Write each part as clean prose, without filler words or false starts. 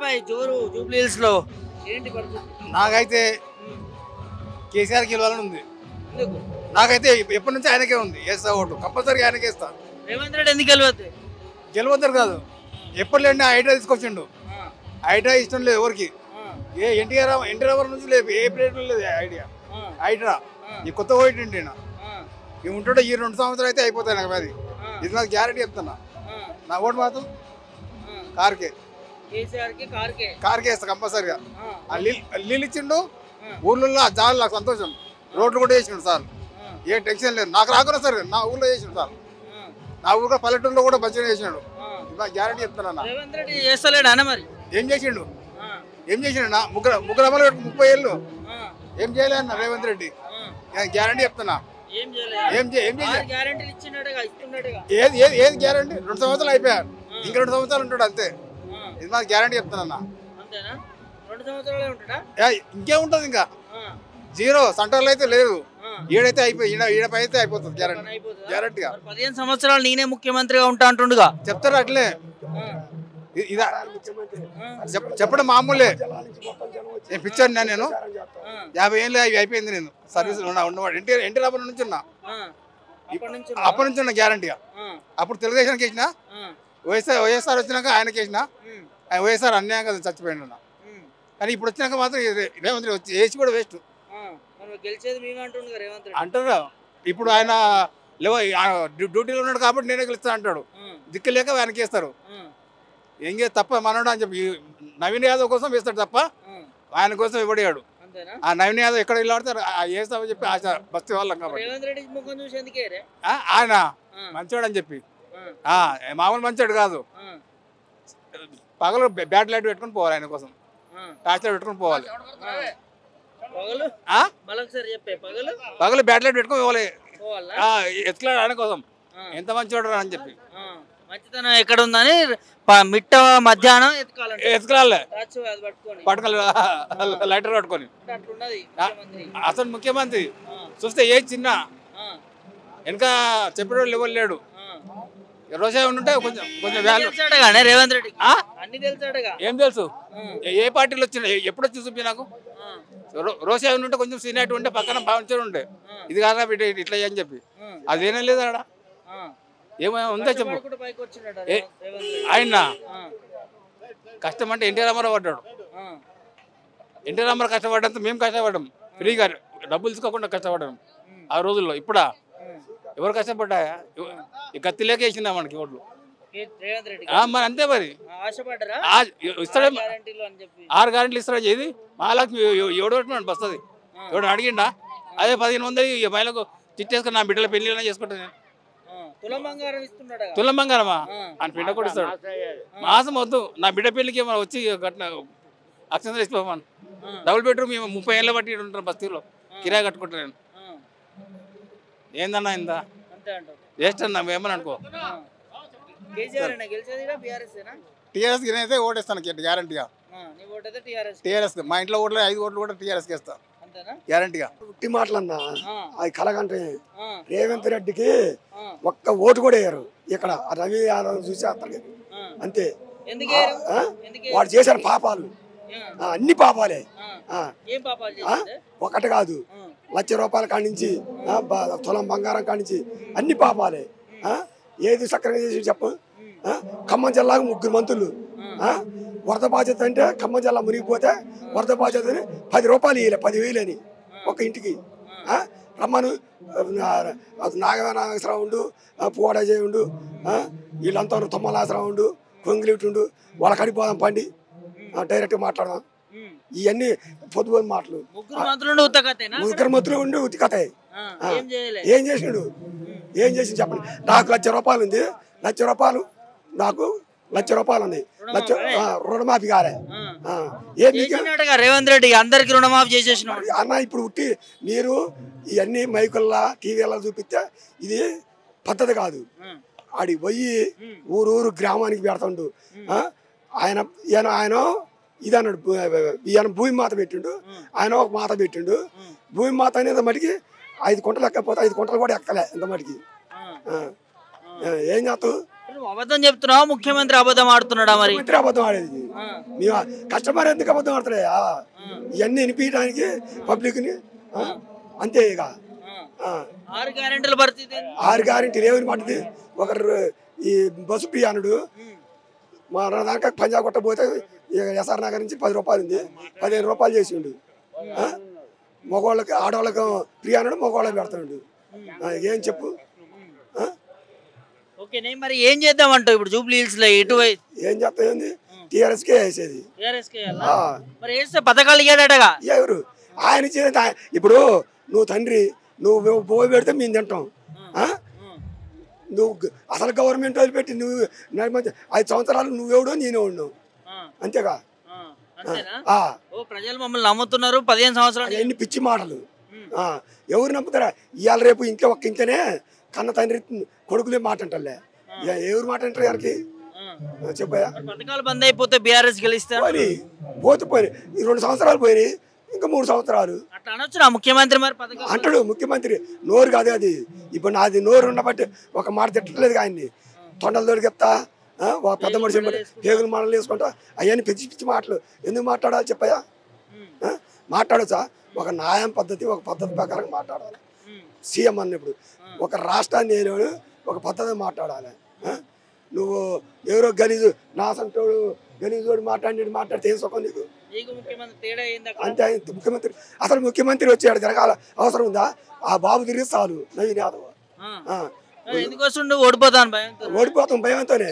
భాయ్ జోరు Jubilee hills లో ఏంటి పరిస్థితి? నాకైతే కేసీఆర్ గెలవాలని ఉంది. ఎందుకు? నాకైతే ఎప్పటి నుంచి ఆయనకే ఉంది. వేస్తా ఓటు కంపల్సరీ ఆయనకే ఇస్తా. రేవంత్ రెడ్డి ఎందుకు గెలవద్దు? గెలవద్దరు కాదు, ఎప్పుడు లేండి హైడ్రా తీసుకొచ్చిండు. హైడ్రా ఇష్టం లేదు ఎవరికి. ఎన్టీఆర్ నుంచి లేదు, ఏ ప్లేట్లో లేదు ఐడియా హైడ్రా. ఈ కొత్త ఓయింటి ఇవి ఉంటుంటే ఈ 2 సంవత్సరాలు అయితే అయిపోతాయి నాకు. అది ఇది నాకు గ్యారెంటీ చెప్తున్నా. నా ఓటు మాత్రం కార్కే వేస్తా కంపల్సరీగా. నీళ్ళు ఇచ్చిండు ఊర్లలో, చాలా నాకు సంతోషం. రోడ్లు కూడా వేసిండు సార్, ఏ టెన్షన్ లేదు. నాకు రాకున్నా సరే నా ఊర్లో వేసిండు సార్. నా ఊరిలో పల్లెటూరులో కూడా మంచిగా చేసినాడు. నాకు గ్యారెంటీ చెప్తున్నా. ఏం చేసిండు నా ముగ్గురు అమలు 30 ఏళ్ళు ఏం చేయలే అన్న రేవంత్ రెడ్డి. గ్యారెంటీ చెప్తున్నా. ఏది గ్యారెంటీ? 2 సంవత్సరాలు అయిపోయారు, ఇంకా 2 సంవత్సరాలు ఉంటాడు అంతే. ఇది నాకు గ్యారెంటీ చెప్తున్నా. ఇంకేముంటది ఇంకా జీరో. సెంటర్లో అయితే లేదు, ఈడైతే అయిపోయి ఈడపై అయితే అయిపోతుంది గ్యారెంటీగా. 15 సంవత్సరాలు నేనే ముఖ్యమంత్రిగా ఉంటా అంటుండగా చెప్తారు అట్లే. చెప్పడం మామూలే. నేను పిచ్చాను నేను 50 ఏళ్ళు అయిపోయింది. నేను సర్వీస్ ఉన్నవాడు ఎన్టీ రామారావు నుంచి ఉన్నా. అప్పటి నుంచి ఉన్నా గ్యారెంటీగా. అప్పుడు తెలుగుదేశానికి వేసిన, వైఎస్ఆర్ వచ్చినాక ఆయనకి వేసిన. వైఎస్ఆర్ అన్యాయంగా చచ్చిపోయింది ఉన్నా. కానీ ఇప్పుడు వచ్చినాక మాత్రం రేవంత్ వచ్చి వేసి కూడా వేస్ట్ అంటారు. ఇప్పుడు ఆయన డ్యూటీలో ఉన్నాడు కాబట్టి నేనే గెలుస్తా అంటాడు. దిక్కు లేక ఆయనకి వేస్తారు. ఏం చేస్తే తప్ప మనోడు అని చెప్పి నవీన్ యాదవ్ కోసం వేస్తాడు తప్ప ఆయన కోసం ఇవ్వడాడు. ఆ నవీన్ యాదవ్ ఎక్కడ వెళ్ళాడతారు వేస్తామని చెప్పి ఆశ బస్తీ వాళ్ళం కాబట్టి ఆయన మంచోడు అని చెప్పి. మామూలు మంచోడు కాదు. పగలు బ్యాట్ లైట్ పెట్టుకుని పోవాలి, ఆయన కోసం టార్చ్ లైట్ పెట్టుకుని పోవాలి. పగలు బ్యాట్ లైట్ పెట్టుకుని పోవాలి ఎత్తులాడు ఆయన కోసం. ఎంత మంచోడు అని చెప్పి. మంచితనం ఎక్కడ ఉందని మిట్ట మధ్యాహ్నం ఎత్తుకోవాలి, పట్టుకోవాలి లైటర్ పట్టుకొని. అసలు ముఖ్యమంత్రి చూస్తే ఏ చిన్న వెనక చెప్పేవాళ్ళు ఎవరు లేడు. రోజా ఉంటే కొంచెం రేవంత్ రెడ్డి ఏం తెలుసు, ఏ పార్టీలో వచ్చినా ఎప్పుడు వచ్చి చూపి నాకు. రోజా ఉంటే కొంచెం సీనియారిటీ ఉంటే పక్కన భావించడం ఉండే. ఇది కాదా ఇట్లా అని చెప్పి అదేనే లేదు ఆడ. ఏమైనా ఉందా చెప్పు. ఆయన కష్టం అంటే ఎన్టీ రామారావు పడ్డాడు. ఎన్టీ రామారావు కష్టపడ్డంత మేము కష్టపడ్డాం. ఫ్రీగా డబ్బులు తీసుకోకుండా కష్టపడ్డాం ఆ రోజుల్లో. ఇప్పుడా ఎవరు కష్టపడ్డాయా? గత్తి లేక వేసిందా మనకి ఓట్లు. మరి అంతే మరి ఇస్తాడే 6 గ్యారెంటీలు ఇస్తాడు. ఏది మహాలక్ష్మి ఎవడు పెట్టుకున్నాడు వస్తుంది. ఎవడు అడిగిండా? అదే 1500 మహిళకు చిట్టేసుకుని నా బిడ్డల పెళ్లి చేసుకుంటాను నేను. తులం బంగారమా అని పిండ కూడా ఇస్తాడు. మాసం వద్దు, నా బిడ్డ పెళ్లికి వచ్చి కట్టిన అక్షంతలు ఇచ్చిపోమని. డబుల్ బెడ్రూమ్ 30 ఏళ్ళ బట్టి ఉంటాను బస్తీలో, కిరాయి కట్టుకుంటాను నేను. ఏందన్నా ఇందా వేస్ట్ అన్నా ఏమని అనుకో. టీఆర్ఎస్ అయితే ఓటేస్తాను గ్యారంటీగా. టీఆర్ఎస్ మా ఇంట్లో ఓట్లు 5 ఓట్లు కూడా టీఆర్ఎస్కి వేస్తాను గ్యారంటీగా. ఉట్టి మాటలన్నా అది కలగంటే రేవంత్ రెడ్డికి ఒక్క ఓటు కూడా వేయరు ఇక్కడ. రవి యాదవ్ చూసి అతను అంతే. వాడు చేసిన పాపాలు అన్ని పాపాలే. ఒకటి కాదు, ₹1,00,000 కానించి తులం బంగారం కానించి అన్ని పాపాలే. ఏది సక్రంగా చేసి చెప్పు. ఖమ్మం జిల్లాకు 3 మంత్రులు. వరద బాధ్యత అంటే ఖమ్మం జిల్లా మునిగిపోతే వరద బాధ్యతని ₹10 ఇవ్వలే, 10,000 అని ఒక ఇంటికి. రమ్మను నాగేశ్వరరావు ఉండు, పువ్వాడజయ్ ఉండు, వీళ్ళంతా తుమ్మలాసరావు ఉండు, కొంగిలిట్టుండు, వాళ్ళ కడిపోదాం పండి డైరెక్ట్గా మాట్లాడదాం. ఇవన్నీ పొద్దు మాటలు. 3 మంత్రులు ఉండి ఉత్తి కథ. ఏం చేసిండు? ఏం చేసి చెప్పండి. నాకు ₹1,00,000 ఉంది. ₹1,00,000 నాకు ₹1,00,000 ఉంది. రుణమాఫీ కాలే. రేవంత్ రెడ్డి అందరికి రుణమాఫీ చేసేసిన అన్న. ఇప్పుడు ఉట్టి మీరు ఇవన్నీ మైకుల్లా టీవీలా చూపిస్తే ఇది పద్ధతి కాదు. ఆడికి పోయి ఊరు గ్రామానికి పెడతాడు. ఆయన ఇది అన్నాడు, ఈయన భూమి మాత పెట్టిండు, ఆయన ఒక మాత పెట్టిండు. భూమి మాత అనేది మటుకి 5 కుంటలు ఎక్కకపోతే 5 కుంటలు కూడా ఎక్కలే ఇంత మటుకి. ఏం చేస్తావు? నువ్వు అబద్ధం చెప్తున్నావా ముఖ్యమంత్రి అబద్ధం ఆడుతున్నాడా మరి ముఖ్యమంత్రి అబద్ధం ఆడేది మేము కస్టమర్ ఎందుకు అబద్ధం ఆడుతున్నాయా ఇవన్నీ వినిపించడానికి పబ్లిక్ని అంతే ఇక 6 గ్యారెంటీల పరిస్థితి 6 గ్యారెంటీలు ఏమని పడ్డది ఒకరు ఈ బస్సు పియానుడు మా దాకా పంజాబ్ కొట్టబోతే ఎస్ఆర్ నగర్ నుంచి 10 రూపాయలు ఉంది 15 రూపాయలు చేసిండు మగవాళ్ళకి ఆడవాళ్ళకి పియానుడు మగవాళ్ళకి పెడతాడు ఏం చెప్పు ఓకే మరి ఏం చేద్దామంటావు ఇప్పుడు జూబ్లీ హిల్స్ లో ఎటువైపు ఏం చేస్తాయింది టీఆర్ఎస్కే వేసేది మరి వేస్తే పథకాలు ఇయ్యాడటగా ఎవరు ఆయన చేత ఇప్పుడు నువ్వు తండ్రి నువ్వు పోయి పెడితే మేము తింటాం నువ్వు అసలు గవర్నమెంట్ వదిలిపెట్టి నువ్వు 5 సంవత్సరాలు నువ్వెవడో నేనే ఉన్నావు అంతేగా ప్రజలు మమ్మల్ని నమ్ముతున్నారు 15 సంవత్సరాలు ఎన్ని పిచ్చి మాటలు ఎవరు నమ్ముతారా ఇవాళ రేపు ఇంట్లో ఒక్క ఇంట్లోనే కన్న తండ్రి కొడుకులే మాట అంటలే ఎవరు మాట అంటారు గారికి చెప్పాయా పథకాలు బంద్ అయిపోతే బీఆర్ఎస్ గెలిస్తారు పోతే పోయి 2 సంవత్సరాలు పోయినాయి ఇంకా 3 సంవత్సరాలు అట్లా అనొచ్చు నా ముఖ్యమంత్రి మరి అంటాడు ముఖ్యమంత్రి నోరు కాదు అది ఇప్పుడు నాది నోరు ఉండబట్టి ఒక మాట తిట్టలేదు ఆయన్ని తొండలతోటి చెప్తా ఒక పెద్ద మనిషి పేగులు మాటలు వేసుకుంటా అవన్నీ పిచ్చి పిచ్చి మాటలు ఎందుకు మాట్లాడాలి చెప్పాయా మాట్లాడచ్చా ఒక న్యాయం పద్ధతి ఒక పద్ధతి ప్రకారం మాట్లాడాలి సీఎం అన్నప్పుడు ఒక రాష్ట్రాన్ని నేను ఒక పద్ధతి మాట్లాడాలి నువ్వు ఎవరో గలీజు నా సంటోడు గలీజోడు మాట్లాడితే ఏం సుఖం నీకు అంతే ముఖ్యమంత్రి అసలు ముఖ్యమంత్రి వచ్చాడు జరగాల అవసరం ఉందా ఆ బాబు తిరిగి చాలు నవీన్ యాదవ్ ఓడిపోతాం భయంతోనే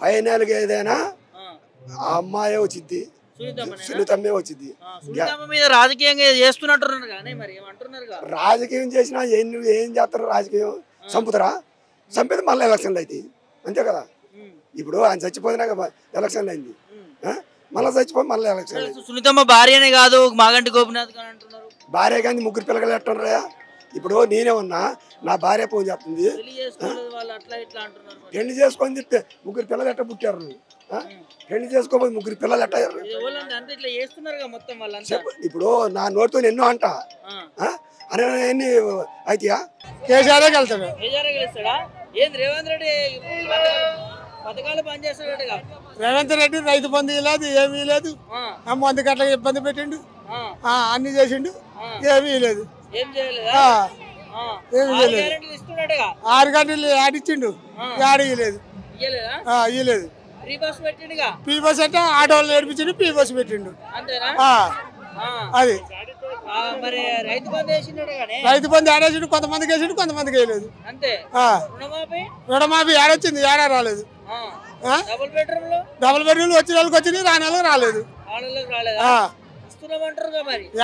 ఫైనల్గా ఏదైనా ఆ అమ్మాయే వచ్చింది సునీతమ్మే వచ్చింది రాజకీయంగా చేస్తున్నట్టు రాజకీయం చేసినా ఏం చేస్తారు రాజకీయం చంపుతారా చంపేది మళ్ళీ ఎలక్షన్లు అయితే అంతే కదా ఇప్పుడు ఆయన చచ్చిపోయినాక ఎలక్షన్లు అయింది మళ్ళీ చచ్చిపోయి మళ్ళీ ఎలక్షన్ సునీతమ్మ భార్యనే కాదు మాగంటి గోపినాథ్ భార్య కానీ 3 పిల్లలు ఎట్టుండ్రా ఇప్పుడు నేనే ఉన్నా నా భార్య ఫోన్ చేస్తుంది పెళ్లి చేసుకొని చెప్తే 3 పిల్లలు ఎట్ట పుట్టారు పెళ్లి చేసుకోబోయి 3 పిల్లలు ఎట్ట ఇప్పుడు నా నోటితో ఎన్నో అంట అన్ని అయితేయా కేసీఆర్ గెలుస్తాడు రేవంత్ రెడ్డి పథకాలు పనిచేస్తాడట రేవంత్ రెడ్డి రైతు బంధు లేదు ఏమీ లేదు మంది గట్ల ఇబ్బంది పెట్టిండు అన్ని చేసిండు ఏమీ లేదు ఏం చేయలేదు 6 గంటలు ఆడిచ్చిండు ఆడియలేదు ఇయ్యలేదు ఫ్రీ బస్ అంటే ఆటోలు నేర్పించిండు ఫ్రీ బస్ పెట్టిండు అది రైతు బంధు ఆడేసిండు కొంతమందికి వేసిండు కొంతమందికి వేయలేదు రుణమాఫీ ఆడొచ్చింది ఏడా రాలేదు డబుల్ బెడ్రూమ్ వచ్చిన వాళ్ళకి వచ్చింది రాని వాళ్ళకి రాలేదు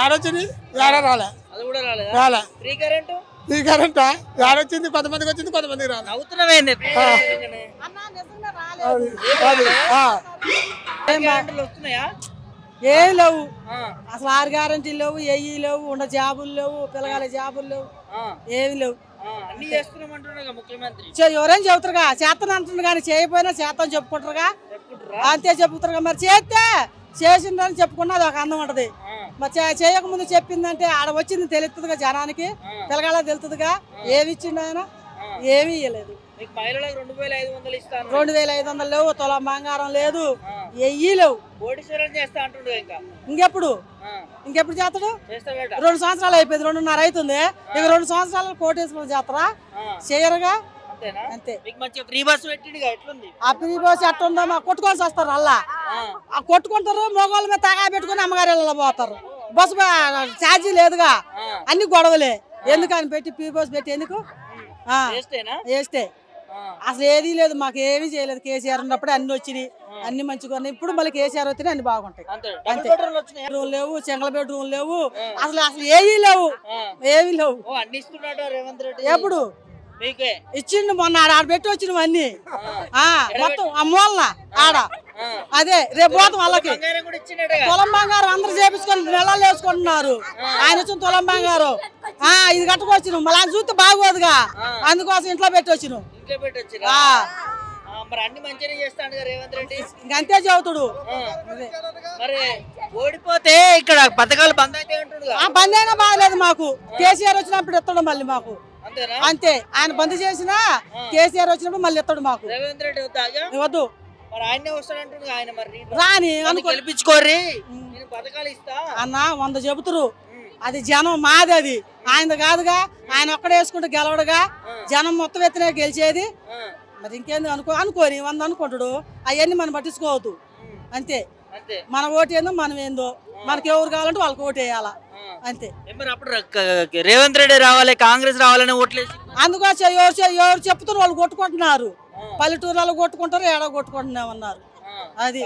ఏడొచ్చింది ఏడా రాలే రాలే ఫ్రీ కరెంటా ఏడొచ్చింది కొంతమందికి వచ్చింది కొంతమందికి రాలేదు ఏం లేవు అసలు 6 గ్యారెంటీలు లేవు ఏవి లేవు ఉన్న జాబులు లేవు పిల్లగాల జాబులు లేవు ఏమి లేవు ఎవరేం చెబుతారుగా చేతను అంటున్నారు కానీ చేయకపోయినా చేతని చెప్పుకుంటారుగా అంతే చెప్పుతారుగా మరి చేస్తే చేసిందని చెప్పుకున్నా అది ఒక అందం ఉంటది మరి చేయకముందు చెప్పిందంటే ఆడ వచ్చింది తెలుస్తుందిగా జనానికి పిల్లగాల తెలుతుందిగా ఏమి ఇచ్చిండు ఆయన ఏమీ ఇవ్వలేదు 2500 లేవు తులం బంగారం లేదు ఎయ్యి లేవు ఇంకెప్పుడు చేస్తాడు 2 సంవత్సరాలు అయిపోయింది 2.5 అవుతుంది ఇక 2 సంవత్సరాలు కోటేశ్వరం చేస్తారా చేయరుగా అంతే ఆ ఫ్రీ బస్ ఎట్టుందో మా కొట్టుకోవాల్సి వస్తారు అలా కొట్టుకుంటారు మగవాళ్ళ మీద తగా పెట్టుకుని అమ్మగారి పోతారు బస్సు ఛార్జీ లేదుగా అన్ని గొడవలే ఎందుకని పెట్టి ఫ్రీ బస్ పెట్టి ఎందుకు వేస్తే అసలు ఏదీ లేదు మాకు ఏమీ చేయలేదు కేసీఆర్ ఉన్నప్పుడు అన్ని వచ్చినాయి అన్ని మంచిగా ఉన్నాయి ఇప్పుడు మళ్ళీ కేసీఆర్ వచ్చినా అన్ని బాగుంటాయి అంతే రూమ్ లేవు చెంగల బెడ్రూమ్ లేవు అసలు ఏమీ లేవు ఎప్పుడు ఇచ్చిండు మొన్న ఆడ పెట్టి వచ్చినవి అన్ని మొత్తం అమ్మోళ్ళ ఆడ అదే రేపు పోతాం వాళ్ళకి తులం బంగారం అందరు చేపించుకొని నెలలు వేసుకుంటున్నారు ఆయన వచ్చిన తులం బంగారం ఇది కట్టుకొచ్చిన మళ్ళీ ఆయన చూస్తే బాగోదుగా అందుకోసం ఇంట్లో పెట్టి వచ్చిన ఇంకంతే చదువుతుడు ఓడిపోతే ఇక్కడ పథకాలు బంద్ అయినా బాగలేదు మాకు కేసీఆర్ వచ్చినప్పుడు ఇస్తాడు మళ్ళీ మాకు అంతే. ఆయన బంద్ చేసినా కేసీఆర్ వచ్చినప్పుడు మళ్ళీ ఇస్తాడు మాకు. రేవంత్ రెడ్డి వద్దు మరి ఆయనే వస్తాడంటుంది ఆయన. మరి రాని గెలిపించుకోర్రి నేను పథకాలు ఇస్తా అన్న 100 చెబుతురు. అది జనం మాది, అది ఆయన కాదుగా. ఆయన ఒక్కడే వేసుకుంటే గెలవడుగా, జనం మొత్తం ఎత్తునే గెలిచేది. మరి ఇంకేంది అనుకోని 100 అనుకుంటాడు. అవన్నీ మనం పట్టించుకోవద్దు అంతే. మన ఓటు ఏందో మనం ఏందో, మనకి ఎవరు కావాలంటే వాళ్ళకి ఓటు వేయాలా అంతే. మరి అప్పుడు రేవంత్ రెడ్డి రావాలి, కాంగ్రెస్ రావాలని ఓట్లేసి అందుకోసం ఎవరు చెప్తున్నారు వాళ్ళు కొట్టుకుంటున్నారు. పల్లెటూరులో కొట్టుకుంటారు, ఏడో కొట్టుకుంటున్నామన్నారు. అది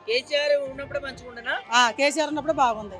కేసీఆర్ ఉన్నప్పుడే మంచిగా ఉండనా? కేసీఆర్ ఉన్నప్పుడే బాగుంది.